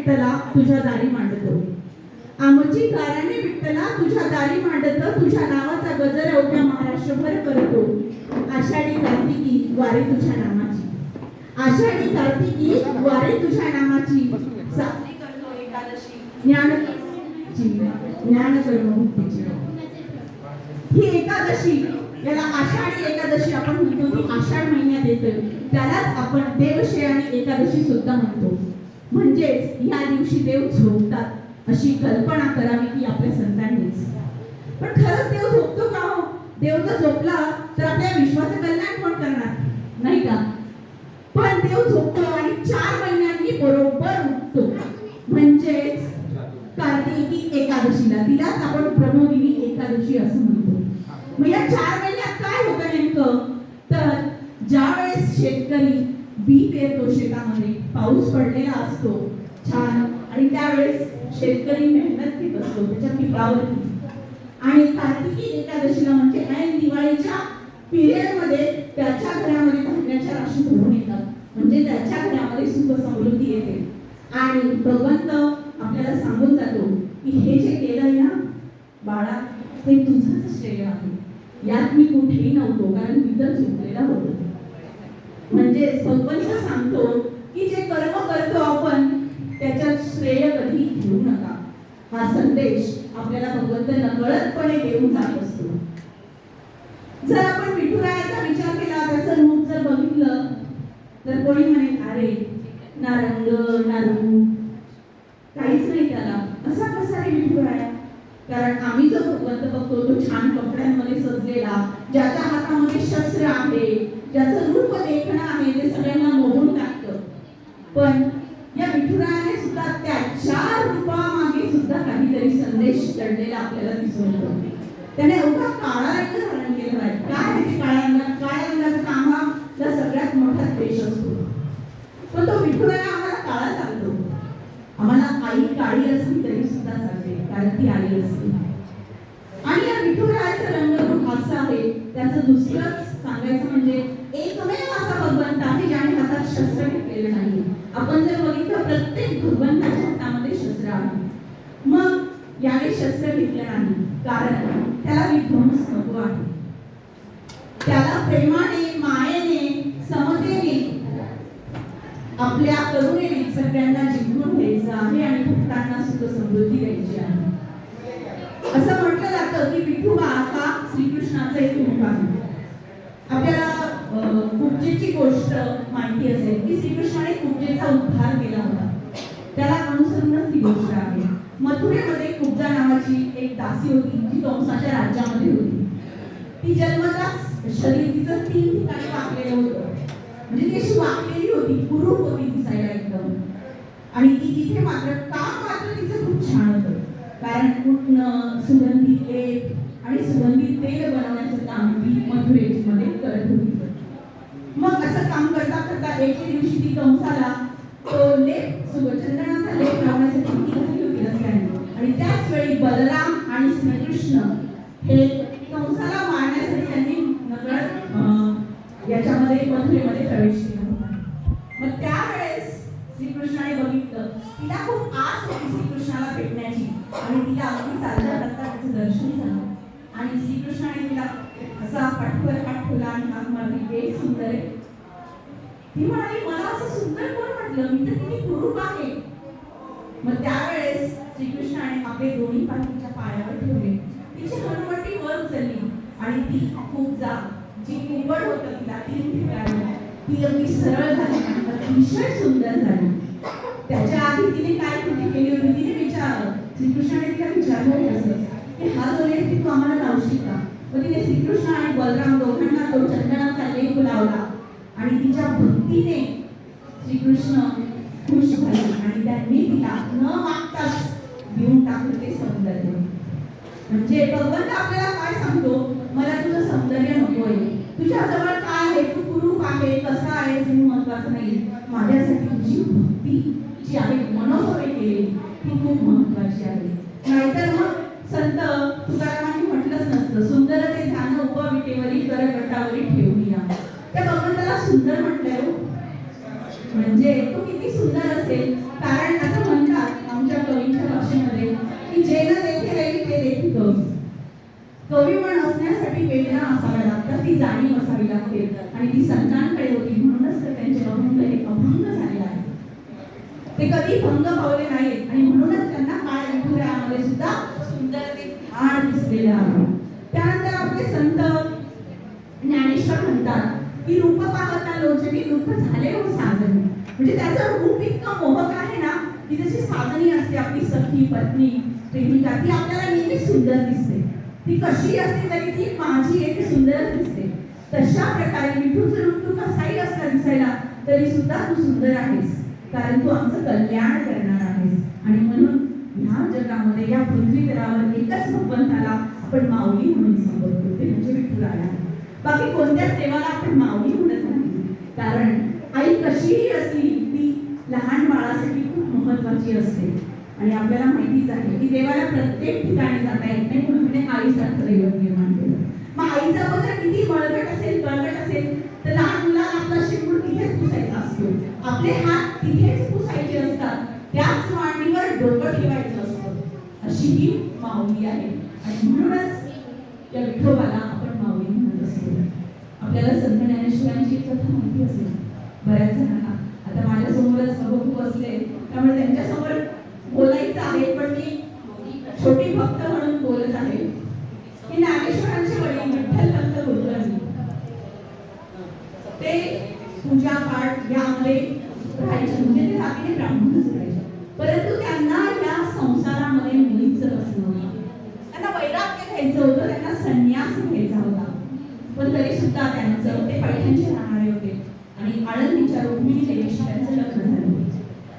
विठ्ठला तुझ्या दारी मांडतो, आमची गाराने विठ्ठला तुझ्या दारी मांडतो, तुझ्या नावाचा गजर अवघ्या महाराष्ट्रभर करतो, आषाढी कार्तिकी वारी तुझ्या नामाची, आषाढी कार्तिकी वारी तुझ्या नामाची, साजरी करतो एकादशी ज्ञान कर्ममुक्तीची। ही एकादशी, याला आषाढी एकादशी आपण म्हणतो, ती आषाढ महिन्यात येते, त्यालाच आपण देवशयनी एकादशी सुद्धा म्हणतो। म्हणजेच या दिवशी देव झोपतात अशी कल्पना करावी की आपल्या संतांनीच। पण खरंच देव झोपतो का हो? देव तर झोपला तर आपल्या विश्वाचं कल्याण कोण करणार, नाही का? पण देव झोपतो आणि 4 महिन्यांनी बरोबर उठतो, म्हणजेच कार्तिकी एकादशीला, तिलाच आपण प्रमोदिनी एकादशी असं म्हणतो। मग या 4 महिन्यात काय होतं नेमकं? तर ज्या वेळेस शेतकरी बी पेरतो शेतामध्ये, पाऊस पडलेला असतो छान, आणि त्यावेळेस शेतकरी मेहनत घेत असतो त्याच्या पिकावरती, आणि कार्तिकी एकादशीला म्हणजे ऐन दिवाळीच्या पिरियड मध्ये त्याच्या घरामध्ये धान्याच्या राशी भरून येतात, म्हणजे त्याच्या घरामध्ये सुख समृद्धी येते, आणि भगवंत आपल्याला सांगून जातो की हे जे केलंय ना बाळा, ते तुझंच श्रेय आहे, यात मी कुठेही नव्हतो, कारण मी तर झोपलेला होतो। म्हणजे भगवंत सांगतो की जे कर्म करतो आपण त्याच्यात श्रेय कधी घेऊ नका, हा संदेश आपल्याला भगवंत नकळतपणे देऊन जात असतो। जर आपण विठुरायाचा विचार केला, त्याचं रूप जर बघितलं तर कोणी म्हणेल अरे ना रंग ना रूप, काहीच नाही त्याला, असा कसा रे विठुराया? कारण आम्ही जो भगवंत बघतो तो छान कपड्यांमध्ये सजलेला, ज्याच्या हातामध्ये शस्त्र आहे, ज्याचं रूप देखणं आहे, ते सगळ्यांना मोहून टाकतं। पण या विठुरायाने सुद्धा त्याच्या रूपामागे सुद्धा काहीतरी संदेश दडलेला आपल्याला दिसून येतो। त्याने एवढा काळा रंग धारण केला आहे। काय आहे काळ्या रंगात? काळ्या रंगाचा कामाला सगळ्यात मोठा द्वेष असतो, पण तो विठुराया आम्हाला काळा सांगतो, आम्हाला आई काळी असली तरी सुद्धा चालते, कारण ती आई असते। आणि या विठुरायाचं रंगरूप असं आहे, त्याचं दुसरंच सांगायचं म्हणजे एकमेव असा भगवंत आहे ज्याने हातात शस्त्र घेतलेलं नाही। आपण जर बघितलं प्रत्येक भगवंताच्या हातामध्ये शस्त्र आहे, मग याने शस्त्र घेतलं नाही कारण त्याला विध्वंस नको आहे, त्याला प्रेमाने, मायेने, समतेने, आपल्या करुणेने सगळ्यांना जिंकून घ्यायचं आहे आणि भक्तांना सुख समृद्धी द्यायची आहे। असं म्हटलं जातं की विठोबा हा श्रीकृष्णाचा एक रूप आहे। आपल्याला कुब्जेची गोष्ट माहिती असेल की श्रीकृष्णाने कुब्जेचा उद्धार केला होता, त्याला अनुसरूनच ती गोष्ट आहे। मथुरेमध्ये कुब्जा नावाची एक दासी होती जी कंसाच्या राज्यामध्ये होती। ती जन्मताच शरीर तिचं 3 ठिकाणी वाकलेलं होतं, म्हणजे ती अशी वाकलेली होती, कुरूप होती दिसायला एकदम, आणि ती तिथे मात्र काम तिचं खूप छान होतं, कारण कुठनं सुगंधी लेप आणि सुगंधी तेल बनवण्याचं काम ती मथुरेमध्ये करत होती। मग असं काम करता करता एके दिवशी ती कंसाला तो लेप, चंदनाचा लेप लावण्यासाठी ती घातली होती रस्त्याने, आणि त्याच वेळी बलराम आणि श्रीकृष्ण हे कंसाला मारण्यासाठी त्यांनी नकळत याच्यामध्ये मथुरेमध्ये प्रवेश केला होता। मग त्यावेळेस श्रीकृष्णाने बघितलं, तिला खूप आस होती श्रीकृष्णाला भेटण्याची, आणि तिला अगदी चालता चालता त्याचं दर्शन झालं, आणि श्रीकृष्णाने तिला असा पाठीवर हात ठेवला आणि हात मारली, हे सुंदर आहे। ती म्हणाली मला असं सुंदर कोण म्हटलं, मी तर किती कुरूप आहे। मग त्यावेळेस श्रीकृष्णाने आपले दोन्ही पाय तिच्या पायावर ठेवले, तिची हनुवटी वर उचलली, आणि ती खूप जी कुबड होतं तिला ती ठिकाणी ती अगदी सरळ झाली आणि अतिशय सुंदर झाली। त्याच्या आधी तिने काय कृती केली होती? तिने विचारलं, श्रीकृष्णाने तिला विचारलं असं की हा जो लेप तू आम्हाला लावशील का? मग तिने श्रीकृष्ण आणि बलराम दोघांना तो चंदनाचा लेप लावला, आणि तिच्या भक्तीने श्रीकृष्ण खुश झाले, आणि त्यांनी तिला न मागताच घेऊन टाकलं ते सौंदर्य। म्हणजे भगवंत आपल्याला काय सांगतो, मला तुझं सौंदर्य नकोय, तुझ्या जवळ काय आहे, तू कुरूप आहे, कसा आहे हे महत्वाचं नाही, माझ्यासाठी तुझी भक्ती जी आहे, मनोभावे केली ती खूप महत्वाची आहे। नाहीतर मग संत तुकारामांनी म्हटलंच नसतं, सुंदर ते ध्यान उभा विटेवरी कर गटावरी ठेवली। त्या भगवंताला सुंदर म्हटलंय, म्हणजे तो किती सुंदर असेल, कारण असं म्हणतात कवी पण असण्यासाठी वेदना असाव्या लागतात, ती जाणीव असावी लागते आणि ती संतांकडे होती. म्हणूनच तर त्यांचे अभंग हे अभंग झाले आहे. ते कधी भंग पावले नाहीत आणि म्हणूनच त्यांना काळ विठुरायामध्ये सुद्धा सुंदर ते ठाण दिसलेले आहे. त्यानंतर आपले संत ज्ञानेश्वर म्हणतात की रूप पाहता लोचनी रूप झाले हो साजनी. म्हणजे त्याचं रूप इतकं मोहक आहे ना की जशी साजनी असते आपली सखी पत्नी प्रेमिका, ती आपल्याला नेहमी सुंदर दिसते. ती कशी असते तरी ती माझी आहे, ती सुंदर दिसते. तशा प्रकारे विठूचं रूप तू कसाही असला दिसायला तरी सुद्धा तू सुंदर आहेस, कारण तू आमचं कल्याण करणार आहेस. आणि म्हणून ह्या जगामध्ये या पृथ्वीतलावर एकच भगवंताला आपण माऊली म्हणून संबोधतो, ते म्हणजे विठुराया. बाकी कोणत्याच देवाला आपण माऊली म्हणत नाही, कारण आई कशीही असली ती लहान बाळासाठी खूप महत्वाची असते. आणि आपल्याला माहितीच आहे की देवाला प्रत्येक ठिकाणी जाता येत नाही, म्हणून तिने आईसारखं दैवत निर्माण केलं. मग आईचा पत्र किती बळकट असेल बळकट असेल तर लहान मुलाला आपला शेपूट तिथेच पुसायचा असतो, आपले हात तिथेच पुसायचे असतात, त्याच मांडीवर डोकं ठेवायचं असतं. अशी ही माऊली आहे. आणि म्हणूनच या विठोबाला आपण माऊली म्हणत असतो. आपल्याला संत ज्ञानेश्वरांची कथा माहिती असेल बऱ्याच जणांना. आता माझ्या समोरच खूप असले त्यामुळे त्यांच्या समोर बोलायचं आहे, पण मी छोटी भक्त म्हणून बोलत आहे की ज्ञानेश्वरांचे वडील विठ्ठलपंत कुलकर्णी ते पूजा पाठ यामध्ये राहायचे, म्हणजे ते रात्रीने ब्राह्मणच राहायचे. परंतु त्यांना या संसारामध्ये मुलीच रस नव्हता. त्यांना वैराग्य घ्यायचं होतं, त्यांना संन्यास घ्यायचा होता. पण तरी सुद्धा त्यांचं ते पैठणचे राहणारे होते आणि आळंदीच्या रुक्मिणी देवीशी त्यांचं लग्न झालं.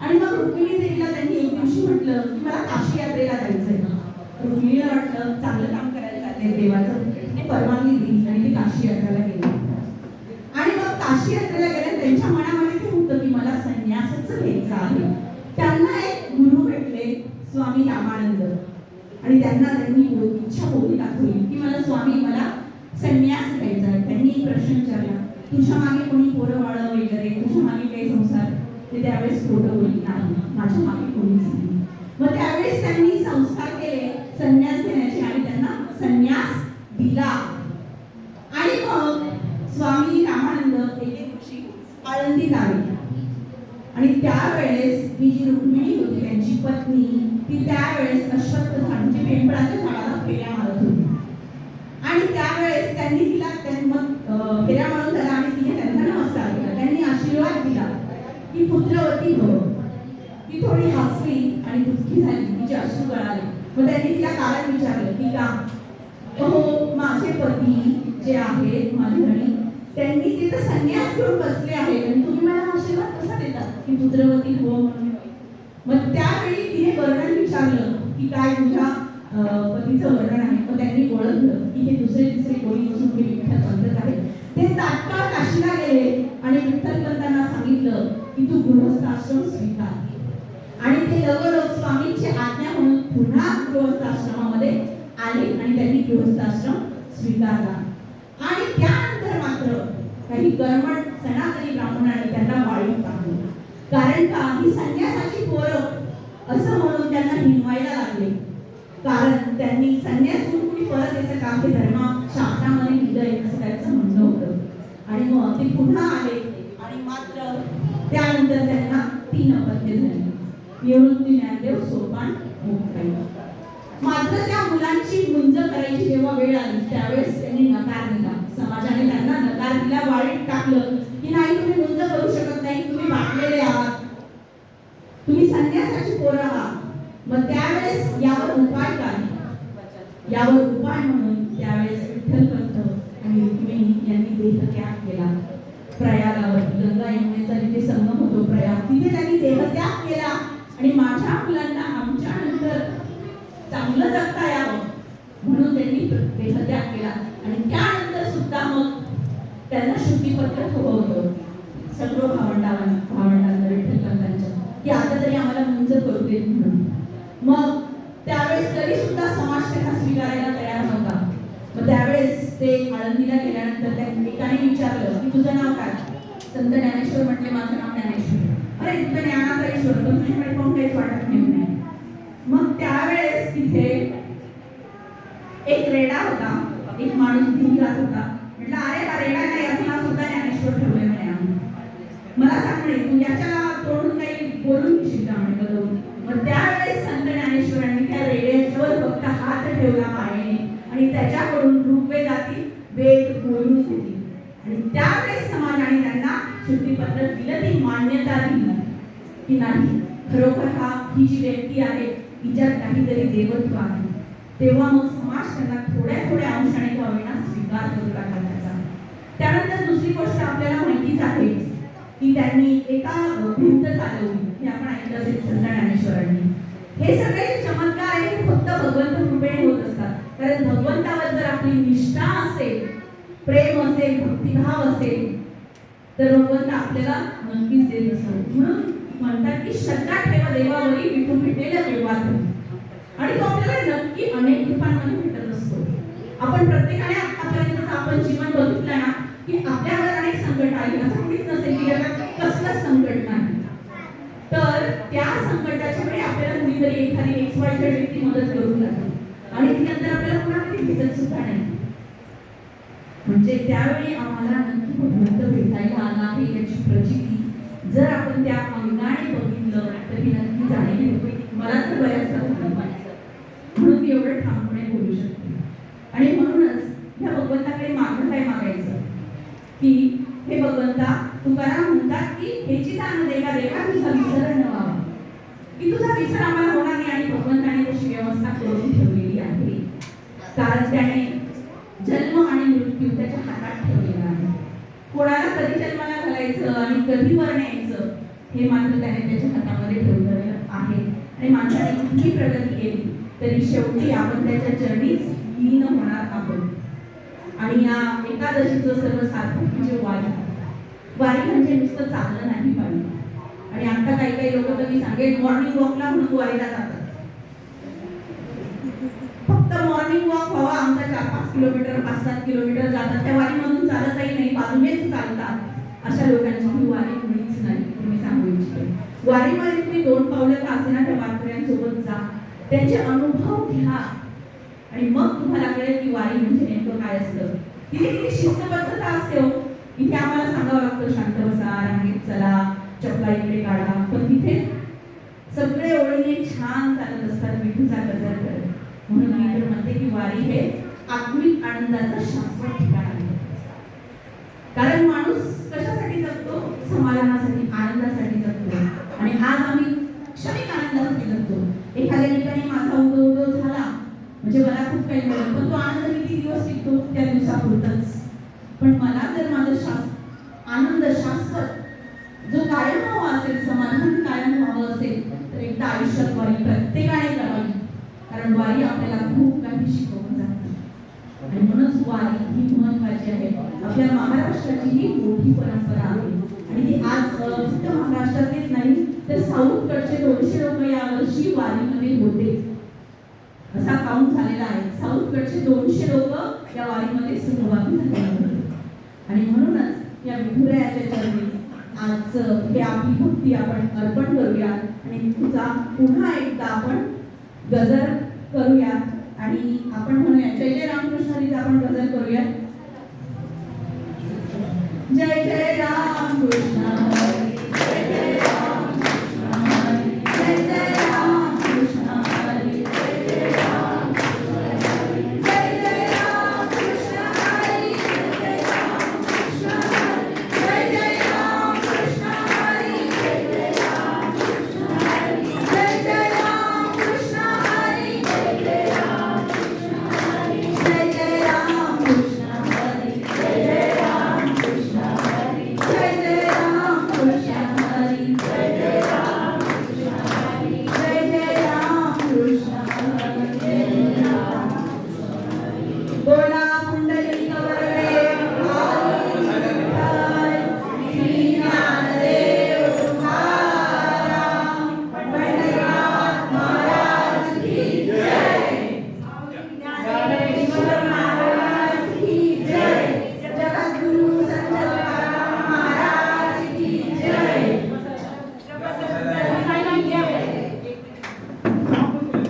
आणि मग रुक्मिणी देवीला त्यांनी एक दिवशी म्हटलं की मला काशी यात्रेला जायचंय. रुक्मिणीला वाटलं चांगलं काम करायला जाते देवाचं, ते परवानगी दिली आणि ते काशी यात्रेला गेले. आणि मग काशी यात्रेला गेल्या त्यांच्या मनामध्ये ते होतं की मला संन्यासच घ्यायचा आहे. त्यांना एक गुरु भेटले स्वामी रामानंद आणि त्यांनी इच्छा बोली दाखवली की मला स्वामी मला संन्यास घ्यायचा आहे. त्यांनी एक प्रश्न विचारला, तुझ्या मागे कोणी पोरं बाळ वगैरे तुझ्या मागे काही संसार? ते त्यावेळेस खोटं बोलली, नाही माझ्या मागे कोणीच नाही. मग त्यावेळेस त्यांनी संस्कार केले संन्यास घेण्याचे आणि त्यांना संन्यास दिला. आणि मग स्वामी रामानंद एके दिवशी आळंदीत आले आणि त्यावेळेस ही जी रुक्मिणी होती त्यांची पत्नी, ती त्यावेळेस अश्वत्थ झाड म्हणजे पिंपळाच्या झाडाला फेऱ्या मारत होती. आणि त्यावेळेस त्यांनी तिला फेऱ्या मारून झाला आणि तिने त्यांचा नमस्कार केला. त्यांनी आशीर्वाद दिला की पुत्रवती भव. ती थोडी हसली आणि दुःखी झाली, तिचे अश्रू गळाले. मग त्यांनी तिला कारण विचारलं की का? हो माझे पती जे आहेत माझे धनी त्यांनी तिथे संन्यास घेऊन बसले आहेत आणि तुम्ही मला आशीर्वाद कसा देता की पुत्रवती भव म्हणून? मग त्यावेळी तिने वर्णन विचारलं की काय तुझ्या पतीचं वर्णन आहे. मग त्यांनी ओळखलं की हे दुसरे तिसरे कोणी नसून हे विठ्ठलपंतच आहे. ते तात्काळ काशीला गेले आणि विठ्ठलपंतांना सांगितलं की तू गृहस्थाश्रम स्वीकार. आणि ते लगोलग स्वामींची आज्ञा म्हणून पुन्हा गृहस्थाश्रमामध्ये आले आणि त्यांनी गृहस्थाश्रम स्वीकारला. आणि त्यानंतर मात्र काही कर्मठ सनातनी ब्राह्मणांनी त्यांना वाळीत टाकलं, कारण का ही संन्यासाची पोरं असं म्हणून त्यांना हिंवायला लागले. कारण त्यांनी संन्यास घेऊन कुणी परत याचं काम हे धर्मशास्त्रामध्ये लिहिलंय असं त्यांचं म्हणणं होतं. आणि मग ते पुन्हा आले आणि मात्र त्यानंतर त्यांना 3 अपत्ये झाली. येऊळी ज्ञानदेव सोपान मुक्ताई. मात्र त्या मुलांची गुंज करायची जेव्हा वेळ आली त्यावेळेस त्यांनी नकार दिला. समाजाने त्यांना नकार दिला, वाळीत टाकलं की नाही तुम्ही गुंज करू शकत नाही, तुम्ही बाटलेले आहात, तुम्ही संन्यासाची पोरं आहात. मग त्यावेळेस यावर उपाय काय? यावर उपाय म्हणून त्यावेळेस विठ्ठलपंत आणि रुक्मिणी यांनी देहत्याग केला. प्रयागावर गंगा यमुनेचा जिथे संगम होतो प्रयाग, तिथे त्यांनी देहत्याग केला आणि माझ्या मुलांना आमच्या नंतर चांगलं जगता यावं म्हणून त्यांनी देहत्याग केला. आणि त्यानंतर सुद्धा मग त्यांना शुद्धीपत्र हवं होतं सगळं भावंडांना विठ्ठलपंतांच्या की आता तरी आम्हाला मुंज करू देत म्हणून. मग त्यावेळेस तरी सुद्धा समाज त्यांना स्वीकारायला तयार नव्हता. मग त्यावेळेस ते आळंदीला गेल्यानंतर त्या एकाने विचारलं की तुझं नाव काय? संत ज्ञानेश्वर म्हटले माझं नाव ज्ञानेश्वर. अरे तुझं ज्ञानाचा ईश्वर, तुझ्याकडे कोण काहीच वाटत नाही. मग त्यावेळेस तिथे एक रेडा होता, एक माणूस घेऊन जात होता. म्हटलं अरे हा रेडा नाही, याचं नाव सुद्धा ज्ञानेश्वर ठेवलंय म्हणे आम्ही. मला सांग म्हणे तू याच्या तोडून काही बोलून घेशील का म्हणे. मग त्यावेळेस संत ज्ञानेश्वरांनी त्या रेड्याच्यावर फक्त हात ठेवला मायेने आणि त्याच्याकडून ऋग्वेदातील वेद बोलून घेतली आणि त्यावेळेस समाजाने त्यांना शुद्धीपत्र दिलं, ती मान्यता दिली की नाही खरोखर ही जी व्यक्ती आहे तिच्यात काहीतरी देवत्व आहे. तेव्हा मग समाज त्यांना थोड्या थोड्या अंशाने का होईना स्वीकार करू लागला त्याचा. त्यानंतर दुसरी गोष्ट आपल्याला माहितीच आहे की त्यांनी एका भिंत चालवली, हे आपण ऐकलं असेल संत ज्ञानेश्वरांनी. हे सगळे चमत्कार आहे फक्त भगवंत कृपेने होत असतात. कारण भगवंतावर जर आपली निष्ठा असेल, प्रेम असेल, भक्तिभाव असेल तर भगवंत आपल्याला नक्कीच देत असतो. म्हणून म्हणतात की श्रद्धा ठेवा देवावरी, विठू भेटेल देवात. आणि तो आपल्याला नक्की अनेक रूपांमध्ये भेटत असतो. आपण प्रत्येकाने आतापर्यंत आपण जीवन बघितलं ना की आपल्यावर अनेक संकट आली, असं कुठेच नसेल की जगात कसलंच संकट नाही. तर त्या संकटाच्या वेळी आपल्याला कुणीतरी एखादी XYZ व्यक्ती मदत करू लागते आणि ती नंतर आपल्याला पुन्हा कधी भेटत सुद्धा नाही. म्हणजे त्यावेळी आम्हाला नक्की भगवंत भेटायला आला आहे याची प्रचिती जर आपण त्या अंगाने बघितलं तर ही नक्की जाणीव होते. मला तर बऱ्याचदा म्हणून मी एवढं ठामपणे बोलू शकते. आणि म्हणूनच ह्या भगवंताकडे मागणं काय मागायचं की हे भगवंता, तुकाराम म्हणतात की हेची दान देवा देवा तुझा विसर न व्हावा, की तुझा विसर आम्हाला होणार नाही. आणि भगवंताने तशी व्यवस्था करून ठेवलेली आहे. कारण त्याने जन्म आणि मृत्यू त्याच्या हातात ठेवलेला आहे. कोणाला कधी जन्माला घालायचं आणि कधी वर न्यायचं हे मात्र त्याने त्याच्या हातामध्ये ठेवलेलं आहे. आणि माणसाने कुठली प्रगती केली तरी शेवटी आपण त्याच्या चरणीच लीन होणार आहोत. आणि या एकादशीचं सर्व सार्थक म्हणजे वारी म्हणजे नुसतं चाललं नाही पाहिजे. आणि आता काही काही लोक तर मी सांगेन मॉर्निंग वॉकला म्हणून वारीला जातात. फक्त मॉर्निंग वॉक व्हावा, आमचा 4-5 किलोमीटर 5-7 किलोमीटर जातात, त्या वारीमधून चालतही नाही, बाजूनेच चालतात. अशा लोकांची ही वारी कुणीच नाही. तुम्ही सांगू इच्छिते वारीमध्ये तुम्ही 2 पावलं का असेना त्या वारकऱ्यांसोबत जा, त्यांचे अनुभव घ्या आणि मग तुम्हाला कळेल की वारी म्हणजे नेमकं काय असतं. तिथे किती शिस्तबद्धता असते हो. इथे आम्हाला सांगावं लागतं शांत बसा, रांगेत चला, चपला इकडे काढा, पण तिथे सगळे ओळीने छान चालत असतात विठूचा गजर करत. म्हणून मी तर म्हणते की वारी हे आत्मिक आनंदाचं शाश्वत ठिकाण आहे. कारण माणूस कशासाठी जगतो? समाधानासाठी, आनंदासाठी जगतो. आणि आज आम्ही क्षणिक आनंदासाठी जगतो. एखाद्या ठिकाणी माझा उदो झाला म्हणजे मला खूप काही मिळेल, पण तो आनंद किती दिवस टिकतो? त्या दिवसापुरताच. पण मला जर माझं आनंद शाश्वत जो कायम हवा असेल, समाधान कायम हवं असेल तर एकदा आयुष्यात वारी प्रत्येकाने करावी. कारण वारी आपल्याला खूप काही शिकवून जाते. आणि म्हणूनच वारी ही महत्त्वाची आहे. आपल्या महाराष्ट्राची ही मोठी परंपरा आहे आणि ती आज फक्त महाराष्ट्रातच नाही तर साऊथकडचे 200 लोक यावर्षी वारीमध्ये होते. असा काउंट झालेला आहे. साऊथकडचे 200 लोक या वारीमध्ये सहभागी झालेले होते. आणि म्हणूनच या विठुरायाच्या चरणी आज हे आपली भक्ती आपण अर्पण करूया आणि तुझा पुन्हा एकदा आपण गजर करूया आणि आपण म्हणूया जय जय रामकृष्ण हरीचा आपण गजर करूया. जय जय रामकृष्ण